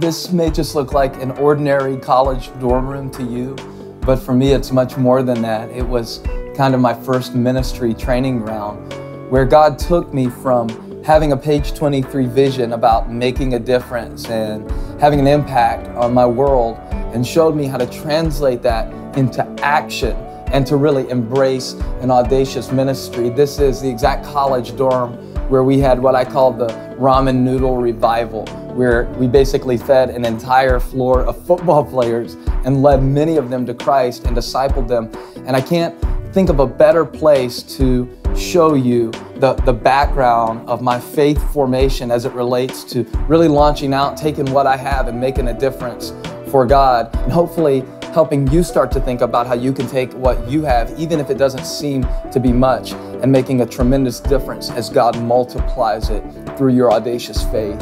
This may just look like an ordinary college dorm room to you, but for me it's much more than that. It was kind of my first ministry training ground where God took me from having a page 23 vision about making a difference and having an impact on my world and showed me how to translate that into action and to really embrace an audacious ministry. This is the exact college dorm where we had what I call the Ramen Noodle revival, where we basically fed an entire floor of football players and led many of them to Christ and discipled them. And I can't think of a better place to show you the background of my faith formation as it relates to really launching out, taking what I have and making a difference for God, and hopefully helping you start to think about how you can take what you have, even if it doesn't seem to be much, and making a tremendous difference as God multiplies it through your audacious faith.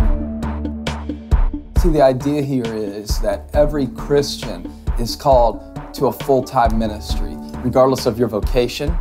See, the idea here is that every Christian is called to a full-time ministry, regardless of your vocation,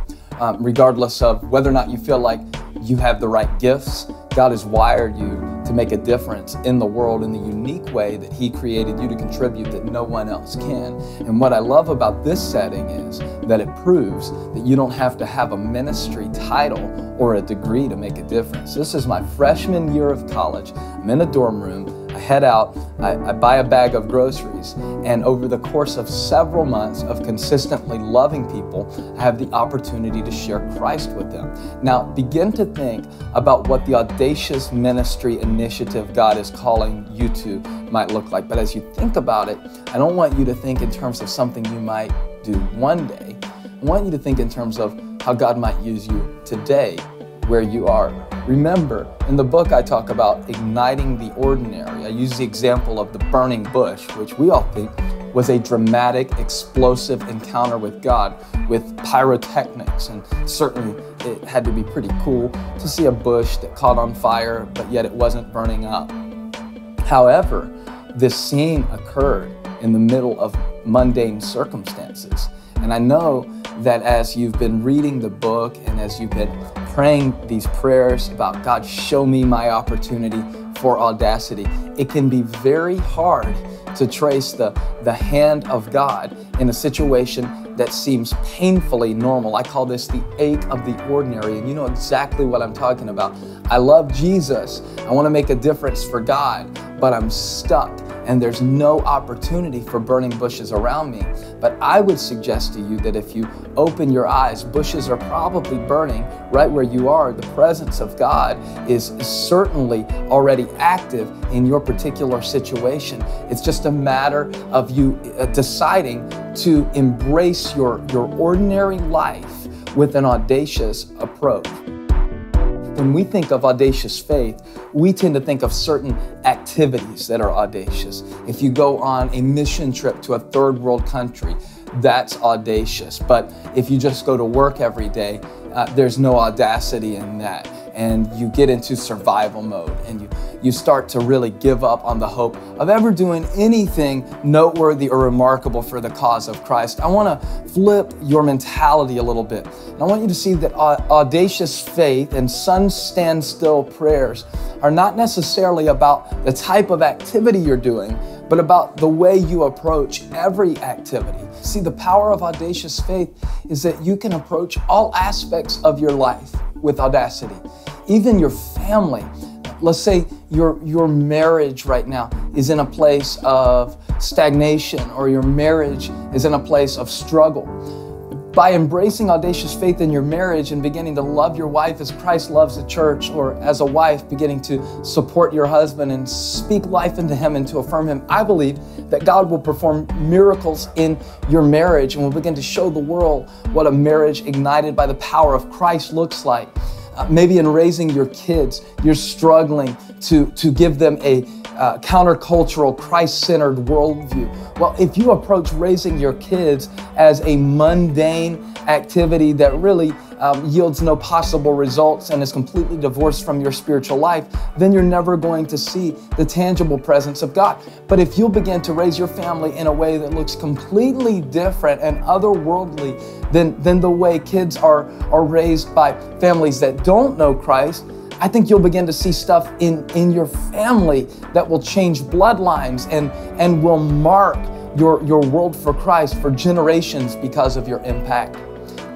regardless of whether or not you feel like you have the right gifts. God has wired you to make a difference in the world in the unique way that He created you to contribute that no one else can. And what I love about this setting is that it proves that you don't have to have a ministry title or a degree to make a difference. This is my freshman year of college. I'm in a dorm room. I head out, I buy a bag of groceries, and over the course of several months of consistently loving people, I have the opportunity to share Christ with them. Now, begin to think about what the audacious ministry initiative God is calling you to might look like. But as you think about it, I don't want you to think in terms of something you might do one day. I want you to think in terms of how God might use you today, where you are. Remember, in the book I talk about igniting the ordinary. I use the example of the burning bush, which we all think was a dramatic, explosive encounter with God, with pyrotechnics, and certainly it had to be pretty cool to see a bush that caught on fire, but yet it wasn't burning up. However, this scene occurred in the middle of mundane circumstances. And I know that as you've been reading the book and as you've been praying these prayers about God, show me my opportunity for audacity, it can be very hard to trace the hand of God in a situation that seems painfully normal. I call this the ache of the ordinary, and you know exactly what I'm talking about. I love Jesus. I want to make a difference for God, but I'm stuck and there's no opportunity for burning bushes around me. But I would suggest to you that if you open your eyes, bushes are probably burning right where you are. The presence of God is certainly already active in your particular situation. It's just a matter of you deciding to embrace your ordinary life with an audacious approach. When we think of audacious faith, we tend to think of certain activities that are audacious. If you go on a mission trip to a third world country, that's audacious. But if you just go to work every day, there's no audacity in that. And you get into survival mode and you start to really give up on the hope of ever doing anything noteworthy or remarkable for the cause of Christ. I want to flip your mentality a little bit. And I want you to see that audacious faith and sun stand still prayers are not necessarily about the type of activity you're doing, but about the way you approach every activity. See, the power of audacious faith is that you can approach all aspects of your life with audacity. Even your family. Let's say your marriage right now is in a place of stagnation, or your marriage is in a place of struggle. By embracing audacious faith in your marriage and beginning to love your wife as Christ loves the church, or as a wife beginning to support your husband and speak life into him and to affirm him, I believe that God will perform miracles in your marriage and will begin to show the world what a marriage ignited by the power of Christ looks like. Maybe in raising your kids, you're struggling to give them a countercultural, Christ-centered worldview. Well, if you approach raising your kids as a mundane activity that really yields no possible results and is completely divorced from your spiritual life, then you're never going to see the tangible presence of God. But if you'll begin to raise your family in a way that looks completely different and otherworldly than the way kids are raised by families that don't know Christ, I think you'll begin to see stuff in your family that will change bloodlines and will mark your world for Christ for generations because of your impact.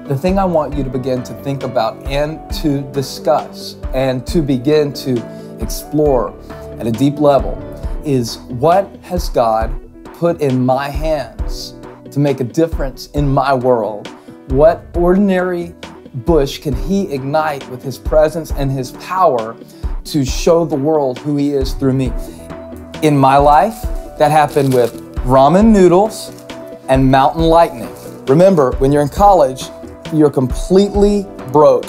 The thing I want you to begin to think about and to discuss and to begin to explore at a deep level is, what has God put in my hands to make a difference in my world? What ordinary bush can He ignite with His presence and His power to show the world who He is through me? In my life, that happened with ramen noodles and mountain lightning. Remember, when you're in college, you're completely broke,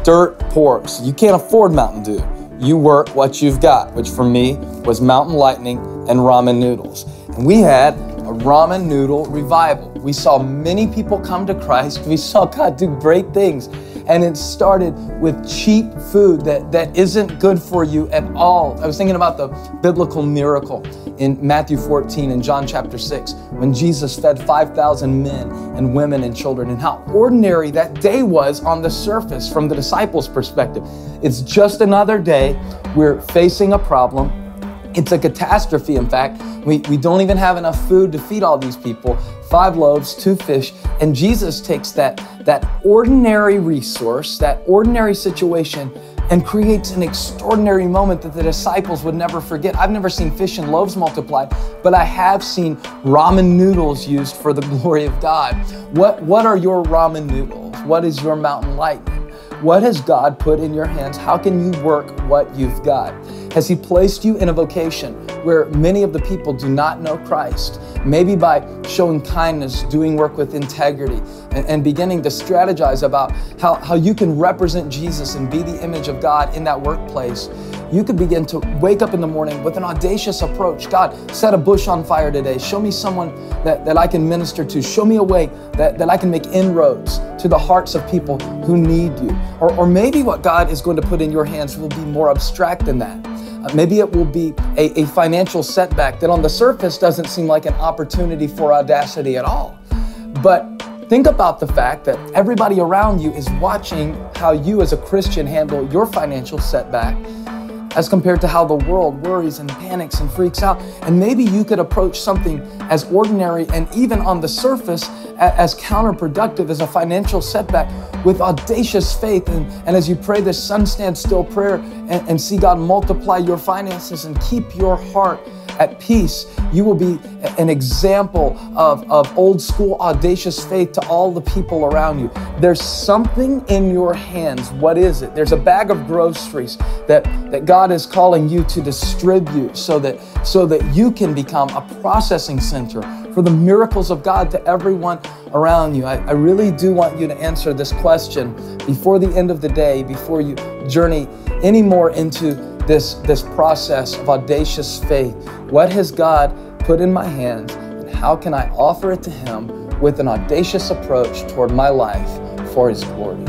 dirt poor. So you can't afford Mountain Dew. You work what you've got, which for me was mountain lightning and ramen noodles. And we had a ramen noodle revival. We saw many people come to Christ. We saw God do great things. And it started with cheap food that isn't good for you at all. I was thinking about the biblical miracle in Matthew 14 and John chapter 6, when Jesus fed 5,000 men and women and children, and how ordinary that day was on the surface from the disciples' perspective. It's just another day. We're facing a problem. It's a catastrophe, in fact. We don't even have enough food to feed all these people. 5 loaves, 2 fish. And Jesus takes that ordinary resource, that ordinary situation, and creates an extraordinary moment that the disciples would never forget. I've never seen fish and loaves multiplied, but I have seen ramen noodles used for the glory of God. What are your ramen noodles? What is your mountain lightning? What has God put in your hands? How can you work what you've got? Has He placed you in a vocation where many of the people do not know Christ? Maybe by showing kindness, doing work with integrity, and beginning to strategize about how you can represent Jesus and be the image of God in that workplace. You could begin to wake up in the morning with an audacious approach. God, set a bush on fire today. Show me someone that I can minister to. Show me a way that I can make inroads to the hearts of people who need you. Or maybe what God is going to put in your hands will be more abstract than that. Maybe it will be a financial setback that on the surface doesn't seem like an opportunity for audacity at all. But think about the fact that everybody around you is watching how you as a Christian handle your financial setback as compared to how the world worries and panics and freaks out. And maybe you could approach something as ordinary and even on the surface as counterproductive as a financial setback with audacious faith. And as you pray this sun stand still prayer and see God multiply your finances and keep your heart at peace, you will be an example of old school audacious faith to all the people around you. There's something in your hands. What is it? There's a bag of groceries that God is calling you to distribute so that you can become a processing center for the miracles of God to everyone around you. I really do want you to answer this question before the end of the day, before you journey any more into this process of audacious faith. What has God put in my hands, and how can I offer it to Him with an audacious approach toward my life for His glory?